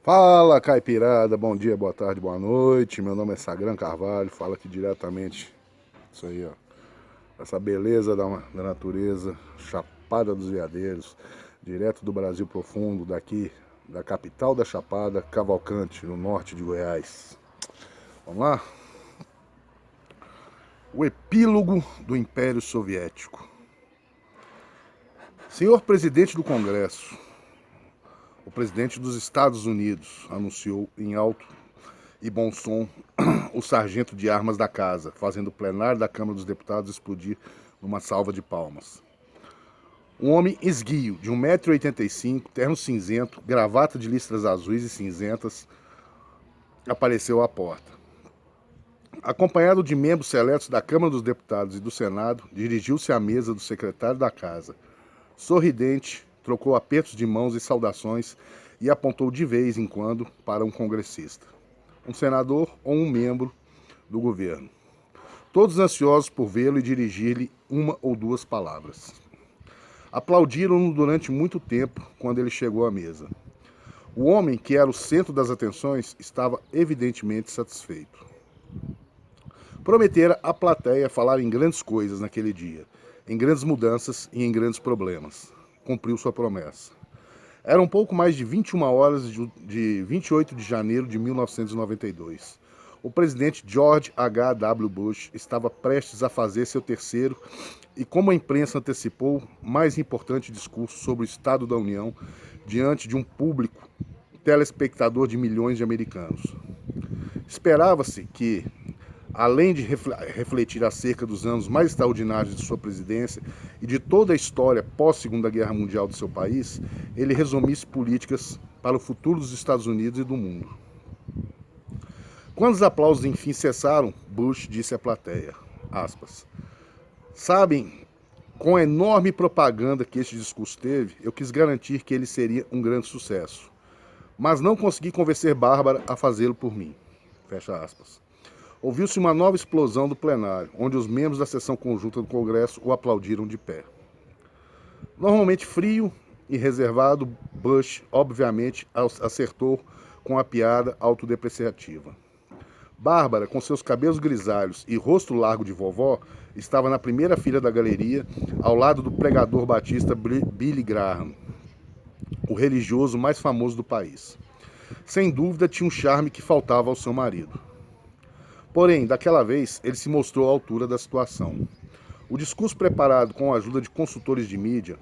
Fala, caipirada, bom dia, boa tarde, boa noite. Meu nome é Sagran Carvalho, falo aqui diretamente, isso aí, ó, essa beleza da natureza, Chapada dos Veadeiros, direto do Brasil profundo, daqui, da capital da Chapada, Cavalcante, no norte de Goiás. Vamos lá? O epílogo do Império Soviético. Senhor presidente do Congresso, o presidente dos Estados Unidos anunciou em alto e bom som o sargento de armas da casa, fazendo o plenário da Câmara dos Deputados explodir numa salva de palmas. Um homem esguio, de 1,85 m, terno cinzento, gravata de listras azuis e cinzentas, apareceu à porta. Acompanhado de membros seletos da Câmara dos Deputados e do Senado, dirigiu-se à mesa do secretário da casa. Sorridente, trocou apertos de mãos e saudações e apontou de vez em quando para um congressista, um senador ou um membro do governo, todos ansiosos por vê-lo e dirigir-lhe uma ou duas palavras. Aplaudiram-no durante muito tempo quando ele chegou à mesa. O homem, que era o centro das atenções, estava evidentemente satisfeito. Prometera à plateia falar em grandes coisas naquele dia, em grandes mudanças e em grandes problemas. Cumpriu sua promessa. Era um pouco mais de 21 horas de 28 de janeiro de 1992. O presidente George H.W. Bush estava prestes a fazer seu terceiro e, como a imprensa antecipou, mais importante discurso sobre o Estado da União diante de um público telespectador de milhões de americanos. Esperava-se que, além de refletir acerca dos anos mais extraordinários de sua presidência e de toda a história pós-Segunda Guerra Mundial de seu país, ele resumisse políticas para o futuro dos Estados Unidos e do mundo. Quando os aplausos enfim cessaram, Bush disse à plateia, aspas, sabem, com a enorme propaganda que este discurso teve, eu quis garantir que ele seria um grande sucesso, mas não consegui convencer Bárbara a fazê-lo por mim. Fecha aspas. Ouviu-se uma nova explosão do plenário, onde os membros da sessão conjunta do Congresso o aplaudiram de pé. Normalmente frio e reservado, Bush, obviamente, acertou com a piada autodepreciativa. Bárbara, com seus cabelos grisalhos e rosto largo de vovó, estava na primeira fila da galeria, ao lado do pregador batista Billy Graham, o religioso mais famoso do país. Sem dúvida, tinha um charme que faltava ao seu marido. Porém, daquela vez, ele se mostrou à altura da situação. O discurso preparado com a ajuda de consultores de mídia,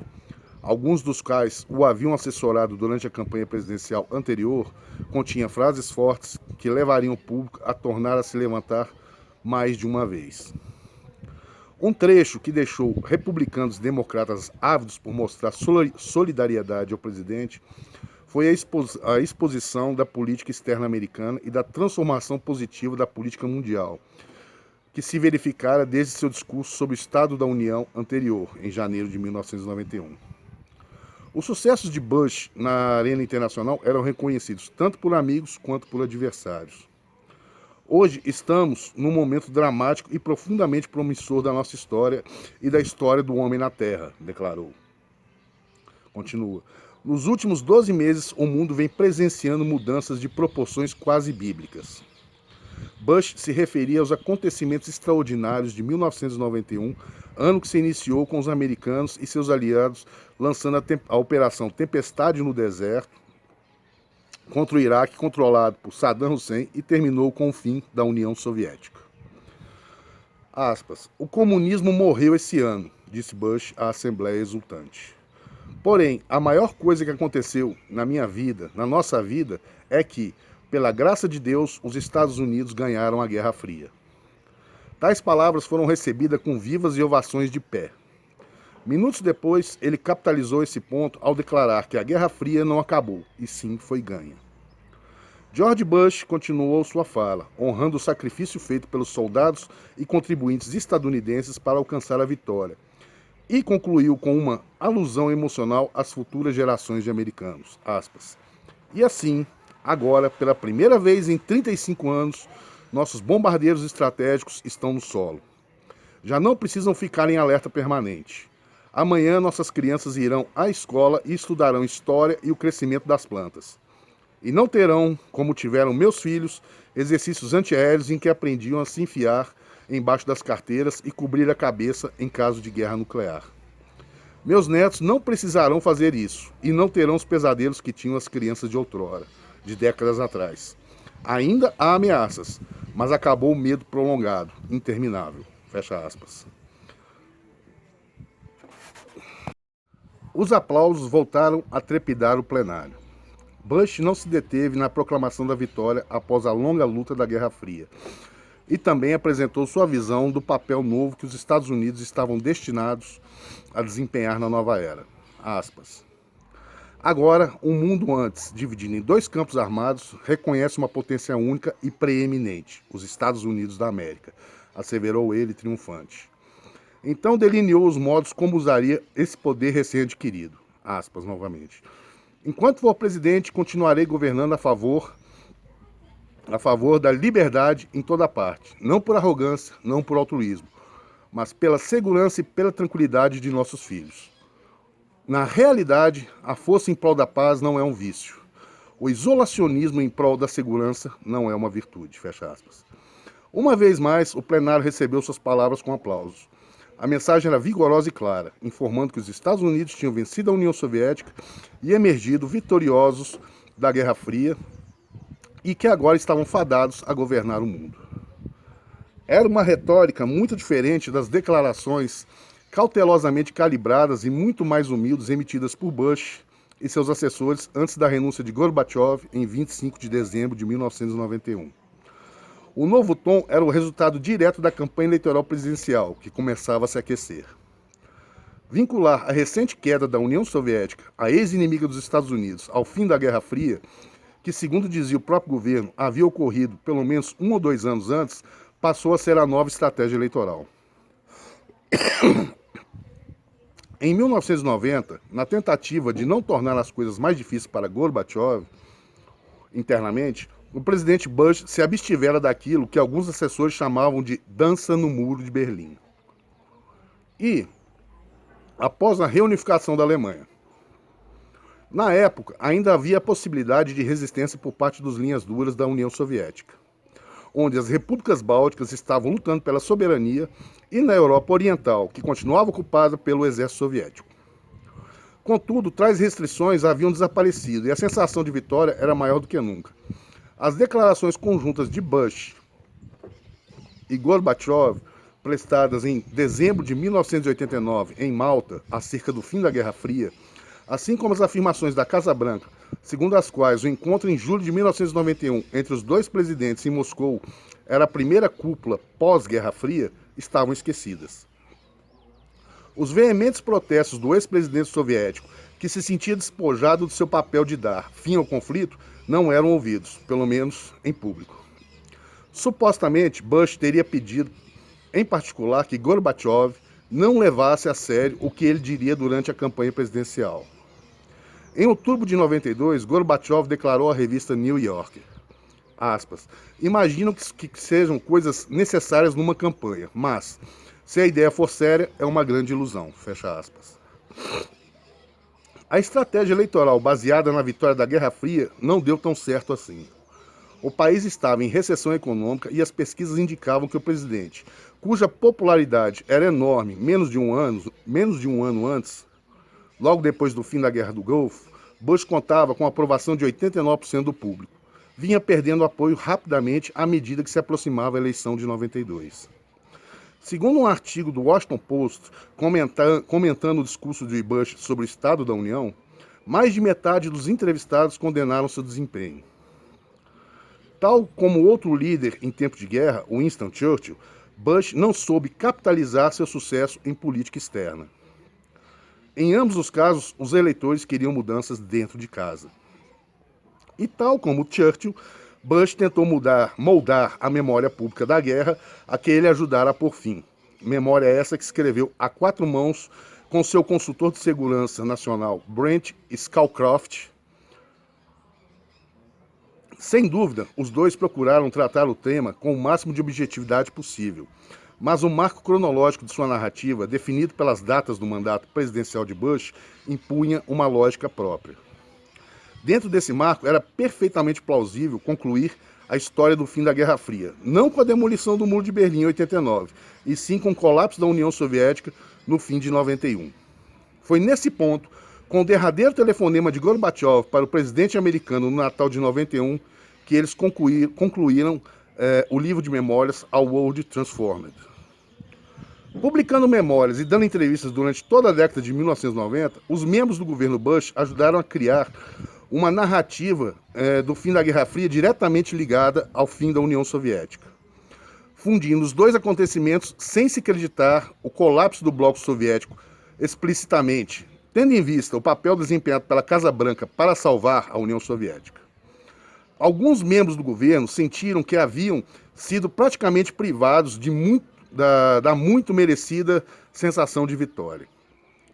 alguns dos quais o haviam assessorado durante a campanha presidencial anterior, continha frases fortes que levariam o público a tornar a se levantar mais de uma vez. Um trecho que deixou republicanos e democratas ávidos por mostrar solidariedade ao presidente foi a exposição da política externa americana e da transformação positiva da política mundial, que se verificara desde seu discurso sobre o Estado da União anterior, em janeiro de 1991. Os sucessos de Bush na arena internacional eram reconhecidos tanto por amigos quanto por adversários. Hoje estamos num momento dramático e profundamente promissor da nossa história e da história do homem na Terra, declarou. Continua. Nos últimos 12 meses, o mundo vem presenciando mudanças de proporções quase bíblicas. Bush se referia aos acontecimentos extraordinários de 1991, ano que se iniciou com os americanos e seus aliados lançando a Operação Tempestade no Deserto contra o Iraque, controlado por Saddam Hussein, e terminou com o fim da União Soviética. Aspas, o comunismo morreu esse ano, disse Bush à Assembleia exultante. Porém, a maior coisa que aconteceu na minha vida, na nossa vida, é que, pela graça de Deus, os Estados Unidos ganharam a Guerra Fria. Tais palavras foram recebidas com vivas e ovações de pé. Minutos depois, ele capitalizou esse ponto ao declarar que a Guerra Fria não acabou, e sim foi ganha. George Bush continuou sua fala, honrando o sacrifício feito pelos soldados e contribuintes estadunidenses para alcançar a vitória, e concluiu com uma alusão emocional às futuras gerações de americanos. Aspas. E assim, agora, pela primeira vez em 35 anos, nossos bombardeiros estratégicos estão no solo. Já não precisam ficar em alerta permanente. Amanhã nossas crianças irão à escola e estudarão história e o crescimento das plantas. E não terão, como tiveram meus filhos, exercícios antiaéreos em que aprendiam a se enfiar embaixo das carteiras e cobrir a cabeça em caso de guerra nuclear. Meus netos não precisarão fazer isso e não terão os pesadelos que tinham as crianças de outrora, de décadas atrás. Ainda há ameaças, mas acabou o medo prolongado, interminável. Fecha aspas. Os aplausos voltaram a trepidar o plenário. Bush não se deteve na proclamação da vitória após a longa luta da Guerra Fria e também apresentou sua visão do papel novo que os Estados Unidos estavam destinados a desempenhar na nova era. Aspas. Agora, um mundo antes dividido em dois campos armados reconhece uma potência única e preeminente, os Estados Unidos da América, asseverou ele triunfante. Então delineou os modos como usaria esse poder recém-adquirido. Aspas, novamente. Enquanto for presidente, continuarei governando a favor da liberdade em toda parte, não por arrogância, não por altruísmo, mas pela segurança e pela tranquilidade de nossos filhos. Na realidade, a força em prol da paz não é um vício. O isolacionismo em prol da segurança não é uma virtude. Fecha aspas. Uma vez mais, o plenário recebeu suas palavras com aplausos. A mensagem era vigorosa e clara, informando que os Estados Unidos tinham vencido a União Soviética e emergido vitoriosos da Guerra Fria e que agora estavam fadados a governar o mundo. Era uma retórica muito diferente das declarações cautelosamente calibradas e muito mais humildes emitidas por Bush e seus assessores antes da renúncia de Gorbachev em 25 de dezembro de 1991. O novo tom era o resultado direto da campanha eleitoral presidencial, que começava a se aquecer. Vincular a recente queda da União Soviética, a ex-inimiga dos Estados Unidos, ao fim da Guerra Fria, que, segundo dizia o próprio governo, havia ocorrido pelo menos 1 ou 2 anos antes, passou a ser a nova estratégia eleitoral. Em 1990, na tentativa de não tornar as coisas mais difíceis para Gorbachev internamente, o presidente Bush se abstivera daquilo que alguns assessores chamavam de dança no muro de Berlim. E, após a reunificação da Alemanha, na época ainda havia a possibilidade de resistência por parte dos linhas duras da União Soviética, onde as repúblicas bálticas estavam lutando pela soberania, e na Europa Oriental, que continuava ocupada pelo exército soviético. Contudo, tais restrições haviam desaparecido e a sensação de vitória era maior do que nunca. As declarações conjuntas de Bush e Gorbachev, prestadas em dezembro de 1989 em Malta, acerca do fim da Guerra Fria, assim como as afirmações da Casa Branca, segundo as quais o encontro em julho de 1991 entre os dois presidentes em Moscou era a primeira cúpula pós-Guerra Fria, estavam esquecidas. Os veementes protestos do ex-presidente soviético, que se sentia despojado do seu papel de dar fim ao conflito, não eram ouvidos, pelo menos em público. Supostamente, Bush teria pedido, em particular, que Gorbachev não levasse a sério o que ele diria durante a campanha presidencial. Em outubro de 92, Gorbachev declarou à revista New Yorker, aspas, imagino que sejam coisas necessárias numa campanha, mas, se a ideia for séria, é uma grande ilusão, fecha aspas. A estratégia eleitoral baseada na vitória da Guerra Fria não deu tão certo assim. O país estava em recessão econômica e as pesquisas indicavam que o presidente, cuja popularidade era enorme menos de um ano antes, logo depois do fim da Guerra do Golfo, Bush contava com a aprovação de 89% do público. Vinha perdendo apoio rapidamente à medida que se aproximava a eleição de 92. Segundo um artigo do Washington Post comentando o discurso de Bush sobre o Estado da União, mais de metade dos entrevistados condenaram seu desempenho. Tal como outro líder em tempo de guerra, Winston Churchill, Bush não soube capitalizar seu sucesso em política externa. Em ambos os casos, os eleitores queriam mudanças dentro de casa. E tal como Churchill, Bush tentou moldar a memória pública da guerra a que ele ajudara a pôr fim. Memória essa que escreveu a 4 mãos com seu consultor de segurança nacional, Brent Scowcroft. Sem dúvida, os dois procuraram tratar o tema com o máximo de objetividade possível, mas o marco cronológico de sua narrativa, definido pelas datas do mandato presidencial de Bush, impunha uma lógica própria. Dentro desse marco, era perfeitamente plausível concluir a história do fim da Guerra Fria, não com a demolição do Muro de Berlim em 89, e sim com o colapso da União Soviética no fim de 91. Foi nesse ponto, com o derradeiro telefonema de Gorbachev para o presidente americano no Natal de 91, que eles concluíram o livro de memórias A World Transformed. Publicando memórias e dando entrevistas durante toda a década de 1990, os membros do governo Bush ajudaram a criar uma narrativa do fim da Guerra Fria diretamente ligada ao fim da União Soviética, fundindo os dois acontecimentos sem se acreditar o colapso do bloco soviético explicitamente, tendo em vista o papel desempenhado pela Casa Branca para salvar a União Soviética. Alguns membros do governo sentiram que haviam sido praticamente privados da muito merecida sensação de vitória.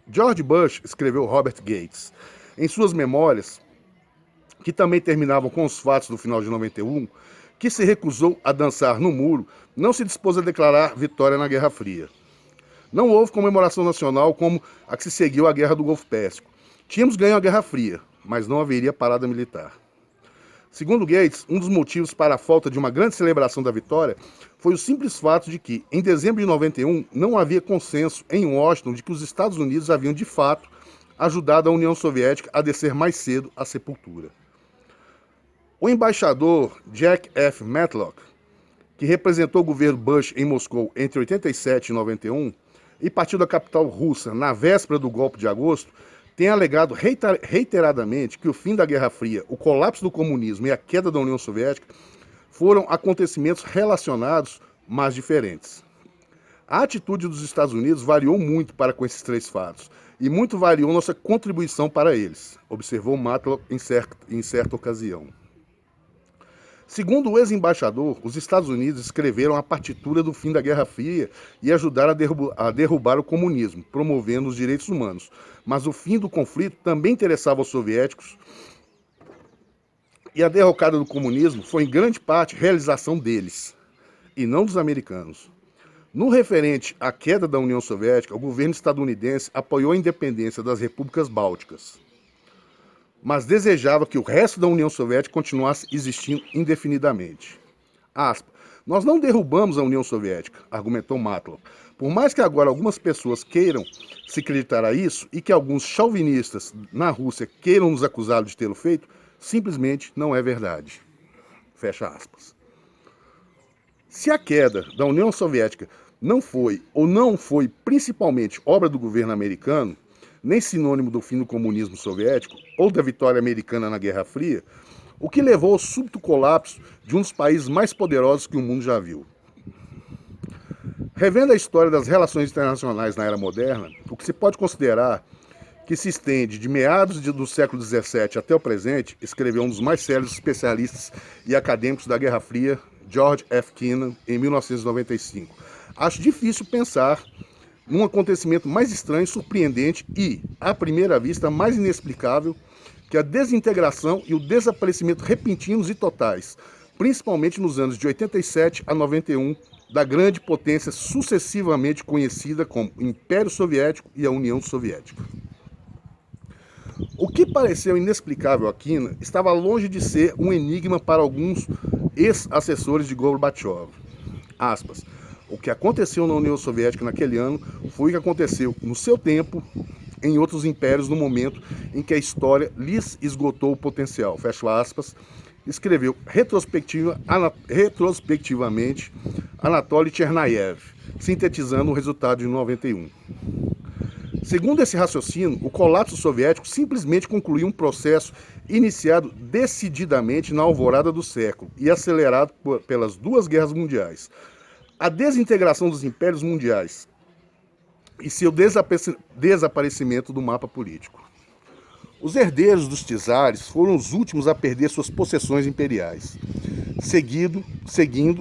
George Bush, escreveu Robert Gates, em suas memórias, que também terminavam com os fatos do final de 91, que se recusou a dançar no muro, não se dispôs a declarar vitória na Guerra Fria. Não houve comemoração nacional como a que se seguiu à Guerra do Golfo Pérsico. Tínhamos ganho a Guerra Fria, mas não haveria parada militar. Segundo Gates, um dos motivos para a falta de uma grande celebração da vitória foi o simples fato de que, em dezembro de 91, não havia consenso em Washington de que os Estados Unidos haviam, de fato, ajudado a União Soviética a descer mais cedo à sepultura. O embaixador Jack F. Matlock, que representou o governo Bush em Moscou entre 87 e 91 e partiu da capital russa na véspera do golpe de agosto, tem alegado reiteradamente que o fim da Guerra Fria, o colapso do comunismo e a queda da União Soviética foram acontecimentos relacionados, mas diferentes. A atitude dos Estados Unidos variou muito para com esses três fatos, e muito variou nossa contribuição para eles, observou Matlock em certa ocasião. Segundo o ex-embaixador, os Estados Unidos escreveram a partitura do fim da Guerra Fria e ajudaram a derrubar o comunismo, promovendo os direitos humanos. Mas o fim do conflito também interessava aos soviéticos e a derrocada do comunismo foi em grande parte realização deles, e não dos americanos. No referente à queda da União Soviética, o governo estadunidense apoiou a independência das repúblicas bálticas, mas desejava que o resto da União Soviética continuasse existindo indefinidamente. Aspa, nós não derrubamos a União Soviética, argumentou Matlock. Por mais que agora algumas pessoas queiram se acreditar a isso e que alguns chauvinistas na Rússia queiram nos acusar de tê-lo feito, simplesmente não é verdade. Fecha aspas. Se a queda da União Soviética não foi principalmente obra do governo americano, nem sinônimo do fim do comunismo soviético ou da vitória americana na Guerra Fria, o que levou ao súbito colapso de um dos países mais poderosos que o mundo já viu. Revendo a história das relações internacionais na era moderna, o que se pode considerar que se estende de meados do século XVII até o presente, escreveu um dos mais sérios especialistas e acadêmicos da Guerra Fria, George F. Kennan, em 1995. Acho difícil pensar num acontecimento mais estranho, surpreendente e, à primeira vista, mais inexplicável que a desintegração e o desaparecimento repentinos e totais, principalmente nos anos de 87 a 91, da grande potência sucessivamente conhecida como Império Soviético e a União Soviética. O que pareceu inexplicável a Kennan estava longe de ser um enigma para alguns ex-assessores de Gorbachev. Aspas, o que aconteceu na União Soviética naquele ano foi o que aconteceu no seu tempo em outros impérios no momento em que a história lhes esgotou o potencial. Fecha aspas. Escreveu retrospectivamente Anatoly Chernayev, sintetizando o resultado de 91. Segundo esse raciocínio, o colapso soviético simplesmente concluiu um processo iniciado decididamente na alvorada do século e acelerado pelas duas guerras mundiais. A desintegração dos impérios mundiais e seu desaparecimento do mapa político. Os herdeiros dos czares foram os últimos a perder suas possessões imperiais, seguindo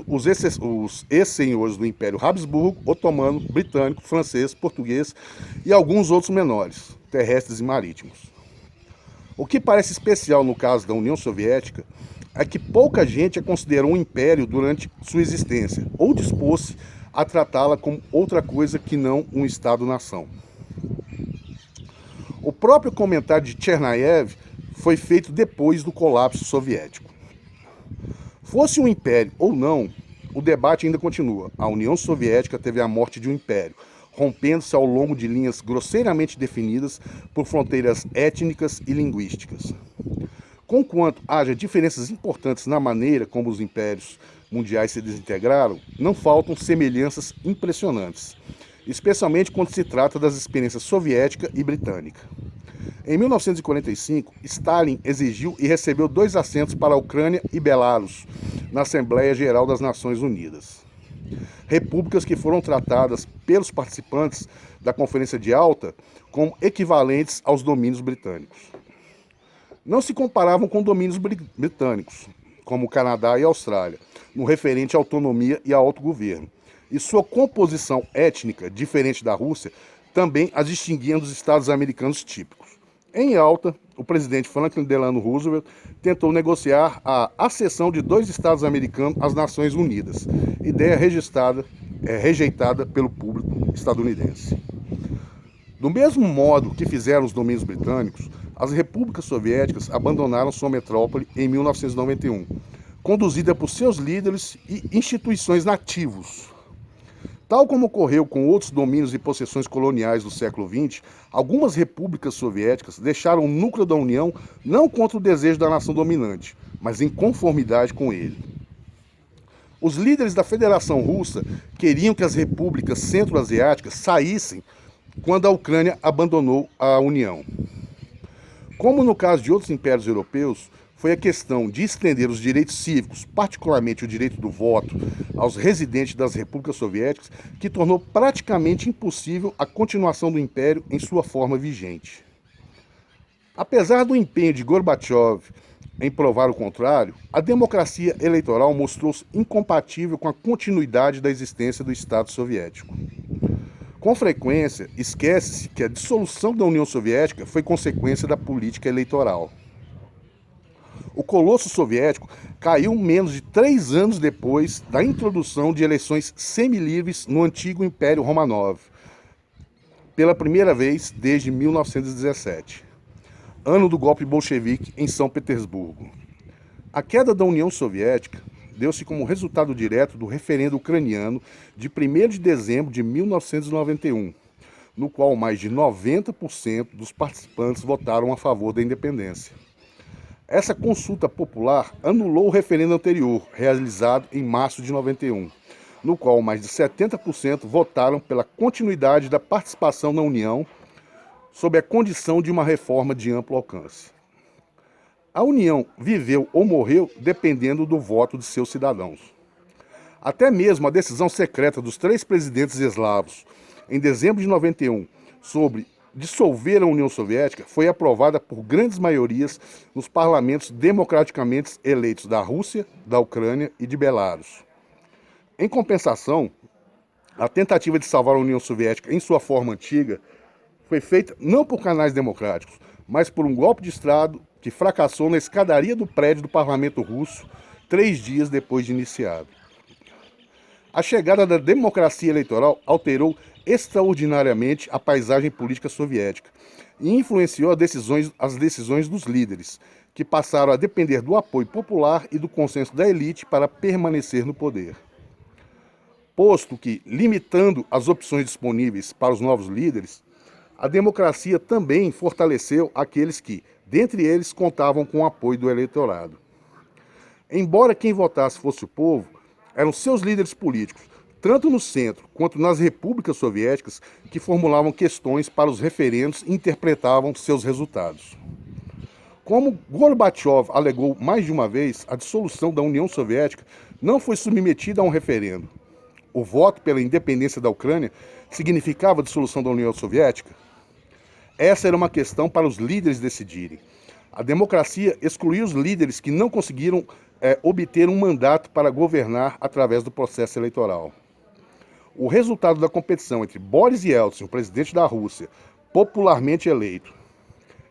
os ex-senhores do Império Habsburgo, Otomano, Britânico, Francês, Português e alguns outros menores, terrestres e marítimos. O que parece especial no caso da União Soviética é que pouca gente a considerou um império durante sua existência, ou dispôs-se a tratá-la como outra coisa que não um Estado-nação. O próprio comentário de Chernayev foi feito depois do colapso soviético. Fosse um império ou não, o debate ainda continua. A União Soviética teve a morte de um império, rompendo-se ao longo de linhas grosseiramente definidas por fronteiras étnicas e linguísticas. Conquanto haja diferenças importantes na maneira como os impérios mundiais se desintegraram, não faltam semelhanças impressionantes, especialmente quando se trata das experiências soviética e britânica. Em 1945, Stalin exigiu e recebeu 2 assentos para a Ucrânia e Belarus na Assembleia Geral das Nações Unidas. Repúblicas que foram tratadas pelos participantes da Conferência de Alta como equivalentes aos domínios britânicos. Não se comparavam com domínios britânicos, como o Canadá e a Austrália, no referente à autonomia e ao autogoverno. E sua composição étnica, diferente da Rússia, também as distinguia dos estados americanos típicos. Em Alta, o presidente Franklin Delano Roosevelt tentou negociar a acessão de 2 estados americanos às Nações Unidas, ideia rejeitada pelo público estadunidense. Do mesmo modo que fizeram os domínios britânicos, as repúblicas soviéticas abandonaram sua metrópole em 1991, conduzida por seus líderes e instituições nativos. Tal como ocorreu com outros domínios e possessões coloniais do século XX, algumas repúblicas soviéticas deixaram o núcleo da União não contra o desejo da nação dominante, mas em conformidade com ele. Os líderes da Federação Russa queriam que as repúblicas centro-asiáticas saíssem quando a Ucrânia abandonou a União. Como no caso de outros impérios europeus, foi a questão de estender os direitos cívicos, particularmente o direito do voto, aos residentes das repúblicas soviéticas, que tornou praticamente impossível a continuação do império em sua forma vigente. Apesar do empenho de Gorbachev em provar o contrário, a democracia eleitoral mostrou-se incompatível com a continuidade da existência do Estado soviético. Com frequência, esquece-se que a dissolução da União Soviética foi consequência da política eleitoral. O colosso soviético caiu menos de 3 anos depois da introdução de eleições semilivres no antigo Império Romanov, pela primeira vez desde 1917, ano do golpe bolchevique em São Petersburgo. A queda da União Soviética deu-se como resultado direto do referendo ucraniano de 1º de dezembro de 1991, no qual mais de 90% dos participantes votaram a favor da independência. Essa consulta popular anulou o referendo anterior, realizado em março de 91, no qual mais de 70% votaram pela continuidade da participação na União, sob a condição de uma reforma de amplo alcance. A União viveu ou morreu dependendo do voto de seus cidadãos. Até mesmo a decisão secreta dos 3 presidentes eslavos, em dezembro de 91, sobre dissolver a União Soviética, foi aprovada por grandes maiorias nos parlamentos democraticamente eleitos da Rússia, da Ucrânia e de Belarus. Em compensação, a tentativa de salvar a União Soviética em sua forma antiga foi feita não por canais democráticos, mas por um golpe de Estado que fracassou na escadaria do prédio do parlamento russo 3 dias depois de iniciado. A chegada da democracia eleitoral alterou extraordinariamente a paisagem política soviética e influenciou as decisões dos líderes, que passaram a depender do apoio popular e do consenso da elite para permanecer no poder. Posto que, limitando as opções disponíveis para os novos líderes, a democracia também fortaleceu aqueles que, dentre eles, contavam com o apoio do eleitorado. Embora quem votasse fosse o povo, eram seus líderes políticos, tanto no centro quanto nas repúblicas soviéticas, que formulavam questões para os referendos e interpretavam seus resultados. Como Gorbachev alegou mais de uma vez, a dissolução da União Soviética não foi submetida a um referendo. O voto pela independência da Ucrânia significava a dissolução da União Soviética? Essa era uma questão para os líderes decidirem. A democracia excluía os líderes que não conseguiram obter um mandato para governar através do processo eleitoral. O resultado da competição entre Boris Yeltsin, o presidente da Rússia, popularmente eleito,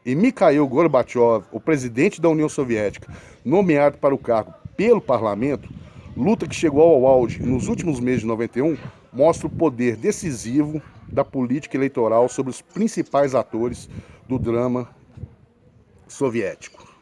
e Mikhail Gorbachev, o presidente da União Soviética, nomeado para o cargo pelo parlamento, luta que chegou ao auge nos últimos meses de 91, mostra o poder decisivo da política eleitoral sobre os principais atores do drama soviético.